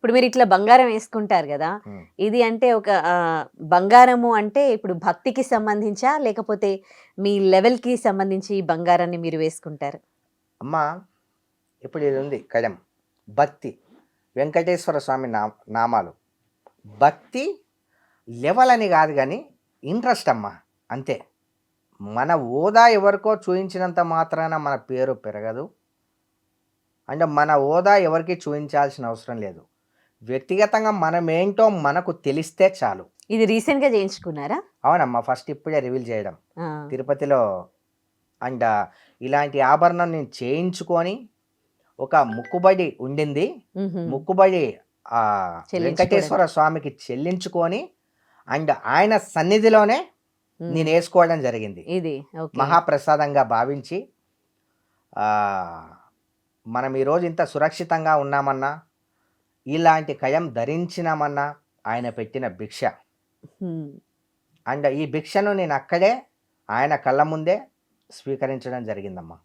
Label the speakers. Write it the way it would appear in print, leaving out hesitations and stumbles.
Speaker 1: ఇప్పుడు మీరు ఇట్లా బంగారం వేసుకుంటారు కదా!
Speaker 2: హ్మ్.
Speaker 1: ఇది అంటే ఒక బంగారము అంటే ఇప్పుడు భక్తికి సంబంధించా? లేకపోతే మీ లెవెల్‌కి సంబంధించి ఈ బంగారాన్ని మీరు వేసుకుంటారా?
Speaker 2: అమ్మ ఇప్పుడు ఇది ఉంది కడెం భక్తి వెంకటేశ్వర స్వామి నామాలు. భక్తి లెవెల్ అని కాదు గానీ ఇంట్రెస్ట్ అమ్మ అంతే. మన హోదా ఎవరికో చూయించినంత మాత్రాన మన పేరు పెరగదు. అంటే మన హోదా ఎవరికీ చూయించాల్సిన అవసరం లేదు. వ్యక్తిగతంగా మనమేంటో మనకు తెలిస్తే చాలు.
Speaker 1: ఇది రీసెంట్‌గా చేయించుకున్నారా?
Speaker 2: అవునమ్మా. ఫస్ట్ ఇప్పుడే రివీల్ చేయడం.
Speaker 1: ఆ!
Speaker 2: తిరుపతిలో అండ్ ఇలాంటి ఆభరణం నేను చేయించుకొని ఒక మొక్కుబడి ఉండింది.
Speaker 1: హుహు.
Speaker 2: మొక్కుబడి
Speaker 1: చెల్లించుకోవడం.
Speaker 2: వెంకటేశ్వర స్వామికి చెల్లించుకొని అండ్ ఆయన సన్నిధిలోనే
Speaker 1: హ్మ్.
Speaker 2: నేనేసుకోవడం జరిగింది.
Speaker 1: ఇది. ఓకే.
Speaker 2: మహాప్రసాదంగా భావించి ఆహ్, మనం ఈరోజు ఇంత సురక్షితంగా ఉన్నామన్నా, ఇలాంటి కయం ధరించినామన్నా ఆయన పెట్టిన భిక్ష.
Speaker 1: హ్మ్.
Speaker 2: అండ్ ఈ భిక్షను నేనక్కడే ఆయన కళ్ళ ముందే స్వీకరించడం జరిగిందమ్మా.